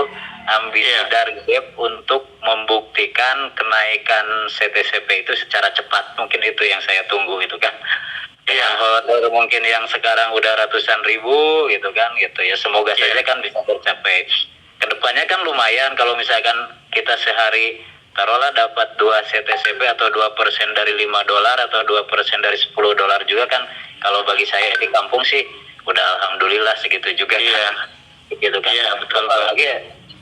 ambisi Dargep untuk membuktikan kenaikan CTCP itu secara cepat. Mungkin itu yang saya tunggu itu kan. Yang mungkin yang sekarang udah ratusan ribu gitu kan gitu ya. Semoga saja kan bisa tercapai. Kedepannya kan lumayan kalau misalkan kita sehari taruhlah dapat 2 CTCP atau 2% dari $5 atau 2% dari $10 juga kan. Kalau bagi saya di kampung sih udah alhamdulillah segitu juga kan. Gitu kan. Iya, betul.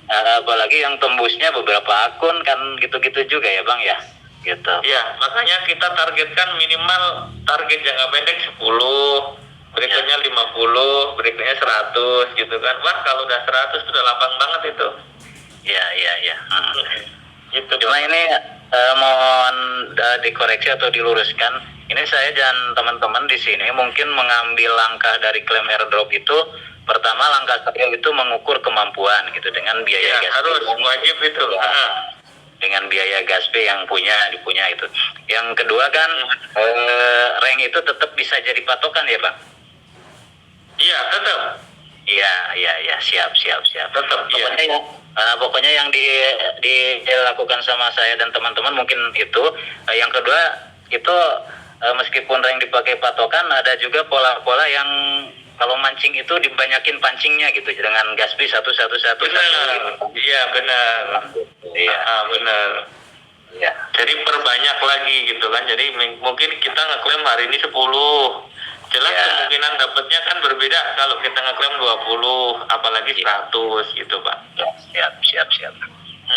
Apalagi yang tembusnya beberapa akun kan gitu-gitu juga ya Bang ya. Gitu. Iya, makanya kita targetkan minimal target jangka pendek 10, berikutnya 50, berikutnya 100 gitu kan. Wah, kalau udah 100 sudah lapang banget itu. Iya. Gitu. Cuma ini mohon dikoreksi atau diluruskan. Ini saya dan teman-teman di sini mungkin mengambil langkah dari klaim airdrop itu. Pertama langkah saya itu mengukur kemampuan gitu dengan biaya gas. Harus wajib itu. Dengan biaya gaspe yang dipunya itu. Yang kedua kan rank itu tetap bisa jadi patokan ya Bang? Iya tetap. Iya siap. Tetap. Pokoknya yang dilakukan sama saya dan teman-teman mungkin itu. Yang kedua itu meskipun rank dipakai patokan ada juga pola-pola yang kalau mancing itu dibanyakin pancingnya gitu dengan gaspi satu. Iya benar. Iya benar. Ya. Jadi perbanyak lagi gitu kan. Jadi mungkin kita ngeklaim hari ini 10. Jelas kemungkinan dapatnya kan berbeda kalau kita ngeklaim 20, apalagi 100 gitu Pak. Ya, siap.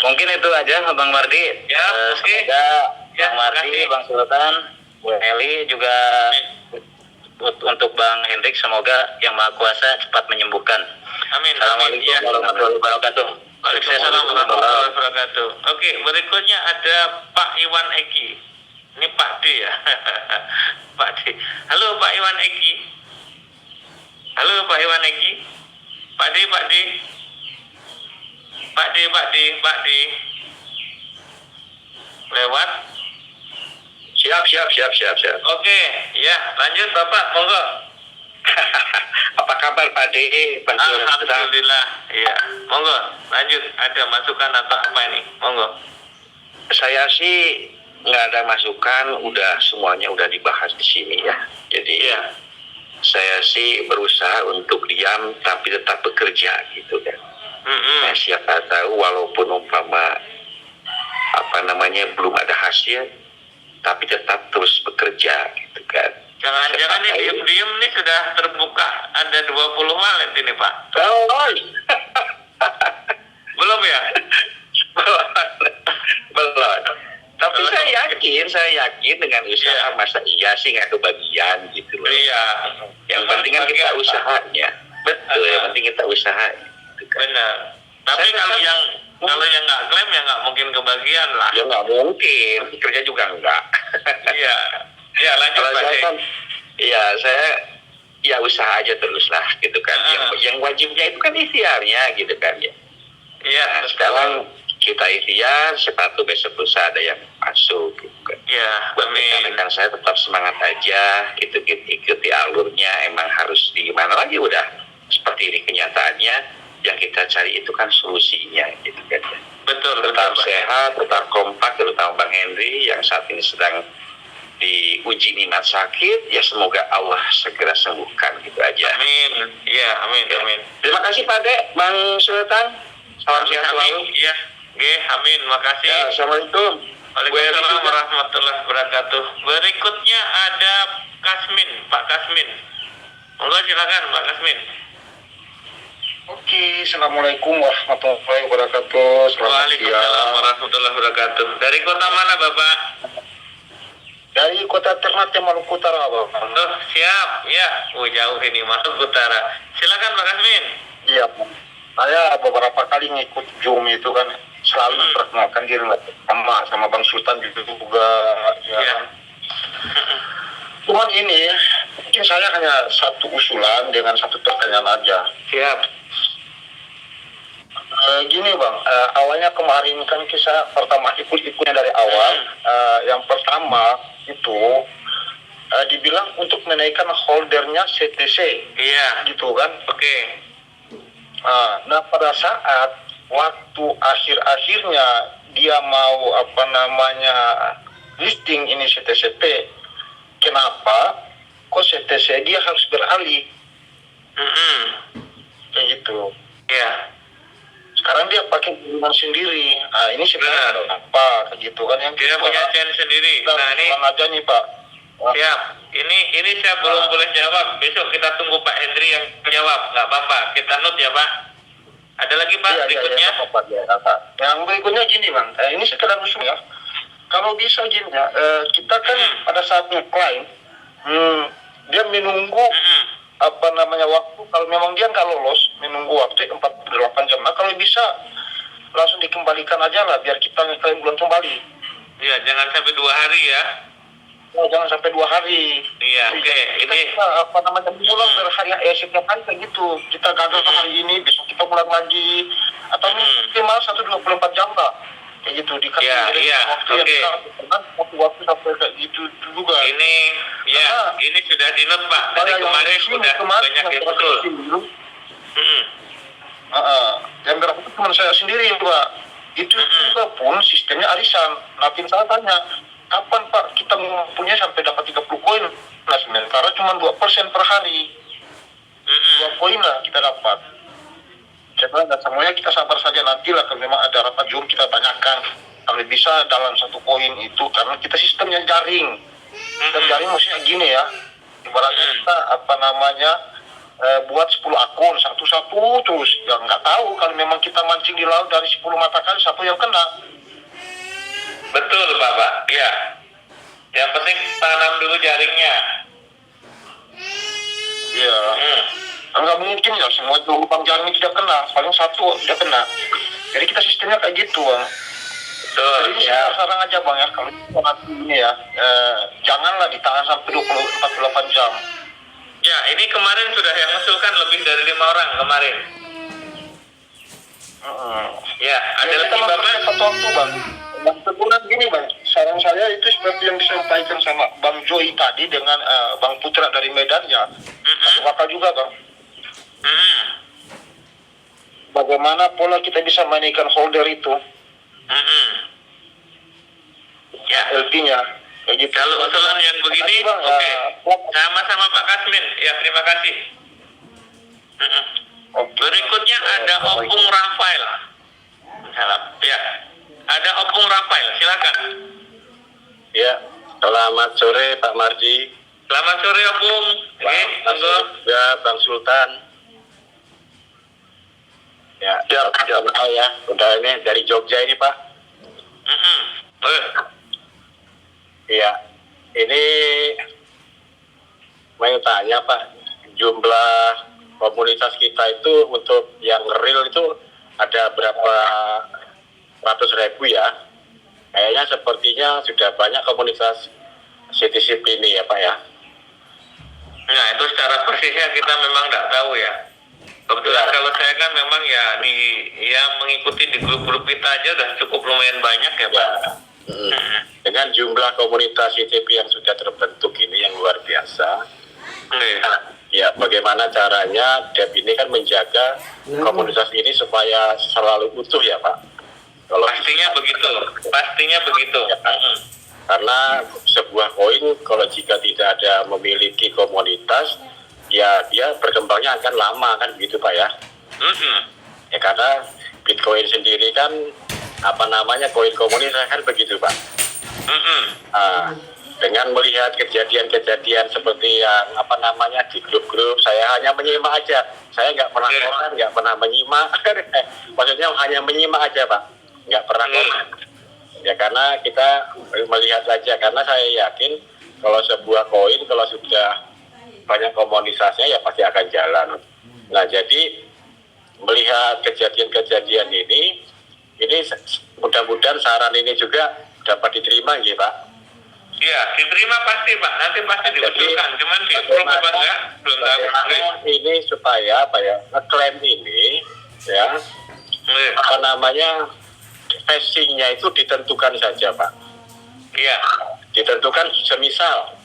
Mungkin itu aja Bang Mardi. Semoga Bang Mardi, Bang Sultan, Bu Eli juga untuk Bang Hendrik semoga Yang Maha Kuasa cepat menyembuhkan. Amin. Assalamualaikum warahmatullahi wabarakatuh. Waalaikumsalam warahmatullahi wabarakatuh. Oke, berikutnya ada Pak Iwan Eki. Ini Pak D ya. Pak D. Halo Pak Iwan Eki. Halo Pak Iwan Eki. Pak D. Lewat. Siap. Oke, ya lanjut Bapak, monggo. Apa kabar Pak D? Alhamdulillah, iya. Monggo, lanjut. Ada masukan atau apa ini? Monggo. Saya sih nggak ada masukan, semuanya udah dibahas di sini ya. Jadi saya sih berusaha untuk diam tapi tetap bekerja gitu kan. Nah, siapa tahu walaupun umpama belum ada hasil, tapi tetap terus bekerja gitu kan. Jangan-jangan nih diem-diem nih sudah terbuka ada 20 wallet ini Pak. Belum ya? Belum. Tapi saya yakin dengan usaha masa iya sih nggak kebagian gitu loh. Iya. Yang penting kan kita usahanya. Betul, yang penting kita usahanya. Gitu kan. Benar. Tapi kalau yang nggak klaim ya nggak mungkin kebagian lah. Ya nggak mungkin, kerja juga enggak. Iya. Ya lanjut Pak. Saya usaha aja terus lah gitu kan. Yang wajibnya itu kan ikhtiarnya gitu kan ya. Iya. Nah, sekarang kita ikhtiar, sepatu besok lusa ada yang masuk gitu kan. Ya, Buat amin. rekan-rekan saya tetap semangat aja, gitu ikuti alurnya. Emang harus di gimana lagi, udah seperti ini kenyataannya. Yang kita cari itu kan solusinya gitu kan. Betul, Tetap Pak. sehat, tetap kompak, terutama Bang Henry yang saat ini sedang diuji nikmat sakit, ya semoga Allah segera sembuhkan gitu aja. Amin. Ya, amin, amin. Terima kasih Pak Dek, Bang Sultan. Salam sehat selalu. Iya, oke, amin. Makasih. Ya, Assalamualaikum. Waalaikumsalam warahmatullahi wabarakatuh. Berikutnya ada Kasmin, Pak Kasmin. Monggo silakan Pak Kasmin. Oke, Assalamualaikum warahmatullahi wabarakatuh. Selamat Waalaikumsalam siang. warahmatullahi wabarakatuh. Dari kota mana Bapak? Dari kota Ternate, Maluku Utara, Bang. Oh, siap. Ya, jauh ini Maluku Utara. Silakan Pak Kasmin. Iya, Bang. Saya beberapa kali ngikut Zoom itu kan selalu memperkenalkan diri sama Bang Sultan juga. Ya. Ya. Cuman ini mungkin saya hanya satu usulan dengan satu pertanyaan aja. Siap. Gini Bang, awalnya kemarin kan kisah pertama ikut-ikutnya dari awal. Yang pertama itu dibilang untuk menaikkan holdernya CTC, Iya. gitu kan? Oke. Nah pada saat waktu akhir-akhirnya dia mau listing ini CTCP, kenapa kok CTC dia harus beralih kayak gitu? Ya. Sekarang dia pakai hubungan sendiri. Ini sebenarnya Benar. apa kayak gitu kan? Yang Dia kedua, punya chain sendiri. dan Nah, ini ulang aja nih Pak. siap. Ini saya belum boleh jawab. Besok kita tunggu Pak Hendri yang jawab. Nggak apa-apa. Kita note ya Pak. Ada lagi Pak berikutnya? Iya, Pak. Yang berikutnya gini Bang, ini sekedar usul ya. Kalau bisa gini ya, kita kan pada saat ngeklaim, dia menunggu waktu. Kalau memang dia nggak lolos, menunggu waktu 48 jam. Nah kalau bisa langsung dikembalikan aja lah, biar kita ngeklaim bulan kembali. Iya, jangan sampai 2 hari ya. Oh, jangan sampai 2 hari. Iya, oke. Kita, Ini pulang dari hari setiap hari kayak gitu. Kita gagal hari ini, besok kita pulang lagi. Atau minimal 1-24 jam lah. Kayak gitu dikasih Iya, waktu oke. yang waktu sampai kayak gitu juga. ini ya, ini sudah di-note Pak. Dari kemarin udah banyak yang betul. Yang berapa itu cuma saya sendiri Pak. Itu juga pun sistemnya arisan. Nah saya tanya, kapan Pak kita mempunyai sampai dapat 30 koin? Nah sementara cuma 2% per hari. 2 koin lah kita dapat. Coba semuanya kita sabar saja, nantilah kalau memang ada rapat Zoom kita tanyakan. Kalau bisa dalam 1 koin itu, karena kita sistemnya jaring. Dan jaring maksudnya gini ya, ibaratnya kita buat 10 akun satu-satu terus, ya nggak tahu kalau memang kita mancing di laut dari 10 mata kali satu yang kena. Betul Bapak. Ya. Yang penting tanam dulu jaringnya. Iya. Nggak mungkin ya semua lubang jaring tidak kena, paling satu tidak kena. Jadi kita sistemnya kayak gitu Bang. Betul. Jadi saya saran aja Bang ya, kalau nanti ini ya, janganlah ditahan sampai 48 jam. Ya, ini kemarin sudah yang mengusulkan lebih dari 5 orang kemarin. Ya, ada lagi kita Bapak? satu waktu Bang. Yang kedua gini Bang, saran saya itu seperti yang disampaikan sama Bang Joy tadi dengan Bang Putra dari Medan ya. Masuk akal juga Bang. Bagaimana pola kita bisa menaikkan holder itu, Ya. LP-nya. Kayak gitu. Kalau usulan yang begini, Nanti, Bang, oke. Sama-sama Pak Kasmin. Ya, terima kasih. Oke. Berikutnya ada Opung Rafael. Salam. Ya. Ada Opung Rafael, silakan. Ya, selamat sore Pak Mardi. Selamat sore Opung. Oke, monggo. Ya, Bang Sultan. Ya, kenal ya. Udah ini dari Jogja ini Pak. Iya, ini mau tanya Pak, jumlah komunitas kita itu untuk yang real itu ada berapa ratus ribu ya? Kayaknya sepertinya sudah banyak komunitas CTCP ini ya Pak ya. Nah, itu secara persisnya kita memang tidak tahu ya. Kebetulan kalau saya kan memang ya mengikuti di grup-grup kita aja udah cukup lumayan banyak ya Pak. Dengan jumlah komunitas ITP yang sudah terbentuk ini yang luar biasa. Ya, bagaimana caranya DEP ini kan menjaga komunitas ini supaya selalu utuh ya Pak? Kalau Pastinya begitu. Ya, karena sebuah koin kalau jika tidak ada memiliki komunitas, ya dia berkembangnya akan lama kan begitu Pak ya? Ya karena Bitcoin sendiri kan koin komunitas kan begitu Pak. Dengan melihat kejadian-kejadian seperti yang di grup-grup, saya hanya menyimak aja. Saya nggak pernah komen, nggak pernah menyimak. Maksudnya hanya menyimak aja Pak, nggak pernah komen. Ya karena kita melihat saja, karena saya yakin kalau sebuah koin kalau sudah banyak komunitasnya ya pasti akan jalan. Nah jadi melihat kejadian-kejadian ini mudah-mudahan saran ini juga dapat diterima ya Pak. Iya, diterima pasti Pak, nanti pasti diusulkan. Cuman di grup apa enggak, belum tahu. Ini supaya ngeklaim ini ya phasing-nya itu ditentukan saja Pak. Iya. Ditentukan semisal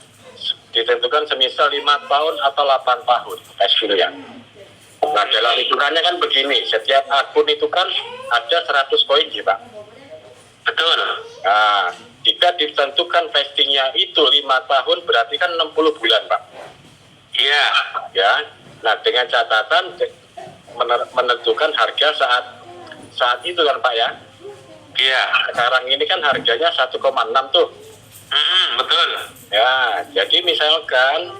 5 tahun atau 8 tahun phasing-nya. Nah dalam hitungannya kan begini, setiap akun itu kan ada 100 koin ya Pak. Betul. Nah, jika ditentukan vestingnya itu 5 tahun berarti kan 60 bulan Pak. Iya. Ya. Nah dengan catatan menentukan harga saat itu kan Pak ya. Iya. Sekarang ini kan harganya 1,6 tuh. Betul. Ya, jadi misalkan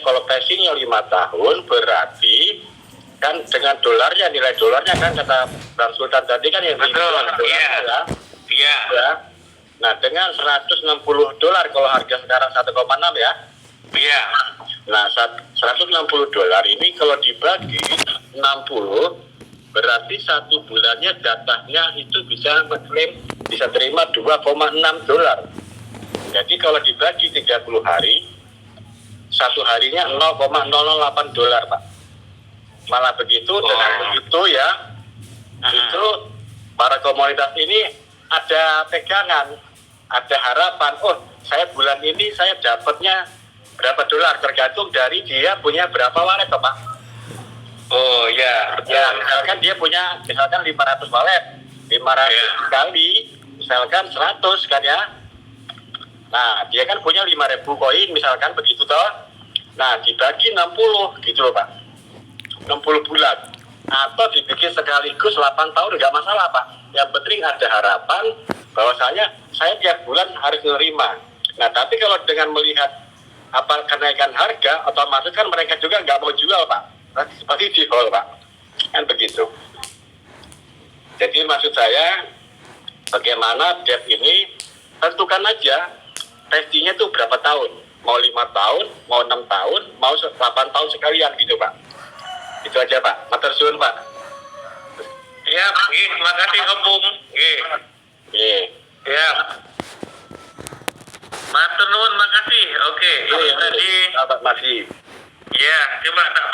kalau vestingnya 5 tahun berarti kan dengan dolarnya, nilai dolarnya kan kata Bang Sultan tadi kan yang betul. Iya. Iya. Ya. Nah, dengan 160 dolar kalau harga sekarang 1,6 ya. Iya. Nah, 160 dolar ini kalau dibagi 60 berarti satu bulannya jatahnya itu bisa terima 2,6 dolar. Jadi kalau dibagi 30 hari, satu harinya 0,008 dolar Pak. Malah begitu, dengan begitu ya, itu para komunitas ini ada pegangan, ada harapan. Oh, saya bulan ini saya dapatnya berapa dolar, tergantung dari dia punya berapa walet Pak. Oh ya, betul. Ya, misalkan dia punya 500 walet, 500 kali, misalkan 100 kan ya. Nah, dia kan punya 5.000 koin misalkan begitu toh. Nah, dibagi 60 gitu loh Pak. 60 bulan. Atau dibikin sekaligus 8 tahun nggak masalah Pak. Yang penting ada harapan bahwasanya saya tiap bulan harus menerima. Nah, tapi kalau dengan melihat kenaikan harga, otomatis kan mereka juga nggak mau jual Pak. Pasti di hold Pak. Kan begitu. Jadi maksud saya, bagaimana DEP ini tentukan aja pastinya tuh berapa tahun. Mau 5 tahun, mau 6 tahun, mau 8 tahun sekalian gitu Pak. Itu aja Pak. Matur suwun Pak. Iya, terima kasih Opung. Iya. Matur nuwun, makasih. Oke, ini tadi. Sahabat masih. Iya, coba tak